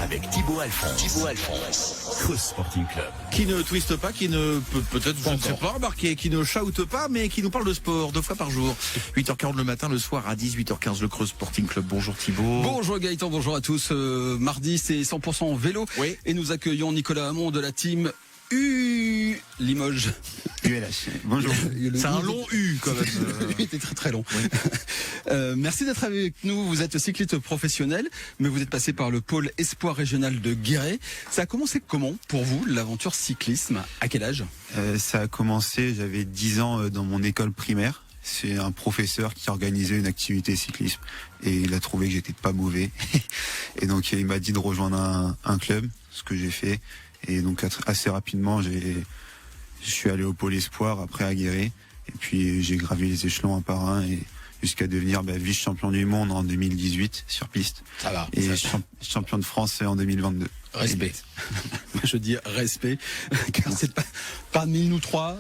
avec Thibaut Alphonse. Creuse Sporting Club. Qui ne twiste pas, qui ne peut-être, je ne sais pas, remarquer, qui ne chaoute pas, mais qui nous parle de sport 2 fois par jour. 8h40 le matin, le soir à 18h15, le Creuse Sporting Club. Bonjour Thibaut. Bonjour Gaëtan, bonjour à tous. Mardi, c'est 100% vélo. Oui. Et nous accueillons Nicolas Hamon de la team U Limoges. ULH. Bonjour. C'est un long U quand même. Il était très très long. Oui. Merci d'être avec nous. Vous êtes cycliste professionnel, mais vous êtes passé par le pôle espoir régional de Guéret. Ça a commencé comment pour vous, l'aventure cyclisme? À quel âge? Ça a commencé, j'avais 10 ans dans mon école primaire. C'est un professeur qui organisait une activité cyclisme et il a trouvé que j'étais pas mauvais. Et donc il m'a dit de rejoindre un club, ce que j'ai fait. Et donc assez rapidement, je suis allé au pôle espoir, après à Guéret. Et puis j'ai gravi les échelons un par un et jusqu'à devenir vice-champion du monde en 2018 sur piste. Ça va. Et champion de France en 2022. Respect. Je dis respect, car c'est pas parmi nous trois,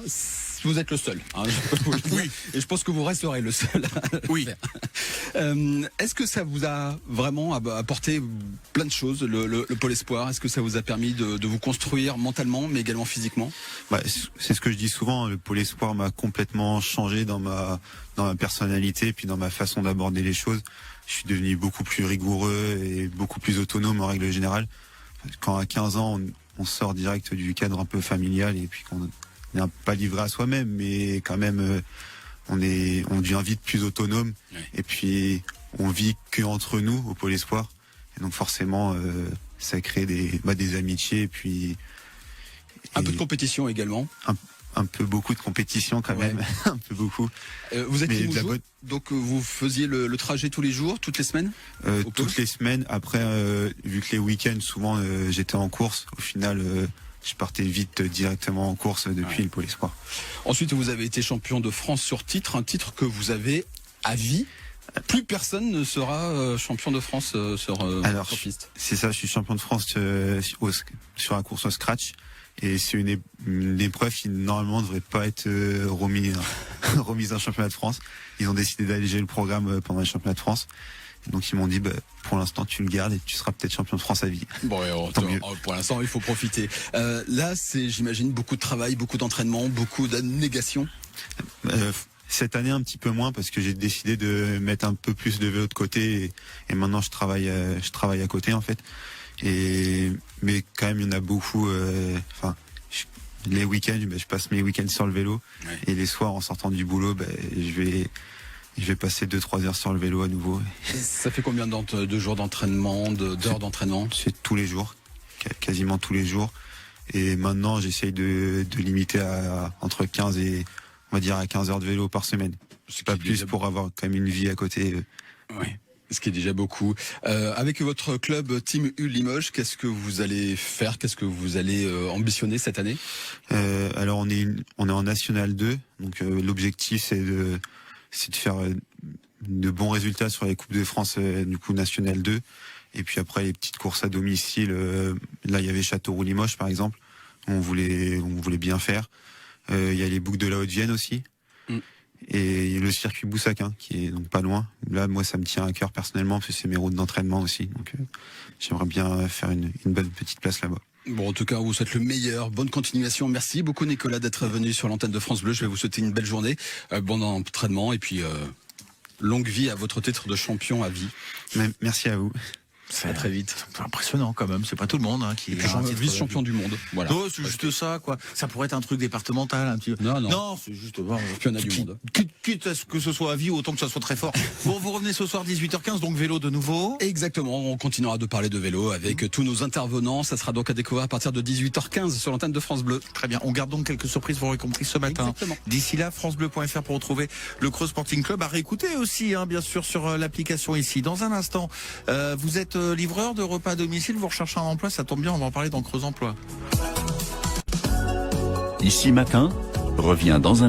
vous êtes le seul. Hein, oui. Et je pense que vous resterez le seul. Oui. Est-ce que ça vous a vraiment apporté plein de choses, le pôle espoir? Est-ce que ça vous a permis de vous construire mentalement, mais également physiquement? C'est ce que je dis souvent. Le pôle espoir m'a complètement changé dans ma personnalité, puis dans ma façon d'aborder les choses. Je suis devenu beaucoup plus rigoureux et beaucoup plus autonome en règle générale. Quand à 15 ans, on sort direct du cadre un peu familial et puis qu'on n'est pas livré à soi-même, mais quand même, on devient vite plus autonome. Oui. Et puis, on vit que entre nous au pôle espoir. Et donc, forcément, ça crée des amitiés. Et puis, un peu de compétition également. Un peu beaucoup de compétition quand même, un peu beaucoup. Vous êtes Limoges, donc vous faisiez le trajet tous les jours, toutes les semaines? Toutes les semaines. Après, vu que les week-ends, souvent, j'étais en course. Au final, je partais vite directement en course depuis le pôle espoir. Ensuite, vous avez été champion de France sur titre, un titre que vous avez à vie. Plus personne ne sera champion de France sur piste. C'est ça, je suis champion de France sur la course au scratch. Et c'est une épreuve qui normalement ne devrait pas être remise en championnat de France. Ils ont décidé d'alléger le programme pendant le championnat de France. Et donc ils m'ont dit pour l'instant tu le gardes et tu seras peut-être champion de France à vie. Bon, pour l'instant il faut profiter. Là c'est, j'imagine, beaucoup de travail, beaucoup d'entraînement, beaucoup d'abnégation. Cette année un petit peu moins parce que j'ai décidé de mettre un peu plus de vélo de côté et maintenant je travaille à côté en fait. Mais quand même il y en a beaucoup. Les week-ends, je passe mes week-ends sur le vélo. Ouais. Et les soirs en sortant du boulot, je vais passer 2-3 heures sur le vélo à nouveau. Ça fait combien de jours d'entraînement, d'heures d'entraînement? C'est tous les jours, quasiment tous les jours. Et maintenant j'essaye de limiter à entre 15 et on va dire à 15 heures de vélo par semaine. C'est pas plus pour avoir quand même une vie à côté. Oui. Ce qui est déjà beaucoup. Avec votre club Team U Limoges, qu'est-ce que vous allez faire? Qu'est-ce que vous allez ambitionner cette année? Alors on est en National 2, donc l'objectif c'est de faire de bons résultats sur les Coupes de France du coup National 2. Et puis après les petites courses à domicile, là il y avait Châteauroux-Limoges par exemple, on voulait bien faire. Il y a les boucles de la Haute-Vienne aussi. Et le circuit Boussaquin qui est donc pas loin. Là moi ça me tient à cœur personnellement parce que c'est mes routes d'entraînement aussi. Donc j'aimerais bien faire une bonne petite place là-bas. Bon, en tout cas, vous souhaite le meilleur. Bonne continuation. Merci beaucoup Nicolas d'être venu sur l'antenne de France Bleu. Je vais vous souhaiter une belle journée, bon entraînement et puis longue vie à votre titre de champion à vie. Merci à vous. À très vite. C'est impressionnant quand même, c'est pas tout le monde qui est vice-champion du monde. Voilà. Non, c'est juste ça quoi. Ça pourrait être un truc départemental un petit peu. Non, c'est juste championnat du monde. Quitte à ce que ce soit à vie, autant que ça soit très fort. Bon, vous revenez ce soir 18h15, donc vélo de nouveau. Exactement, on continuera de parler de vélo avec tous nos intervenants. Ça sera donc à découvrir à partir de 18h15 sur l'antenne de France Bleu. Très bien, on garde donc quelques surprises, vous l'aurez compris ce matin. Exactement. D'ici là, francebleu.fr pour retrouver le Creuse Sporting Club. À réécouter aussi, bien sûr, sur l'application ici. Dans un instant, vous êtes livreur de repas à domicile, vous recherchez un emploi, ça tombe bien, on va en parler dans Creuse Emploi. Ici Matin revient dans un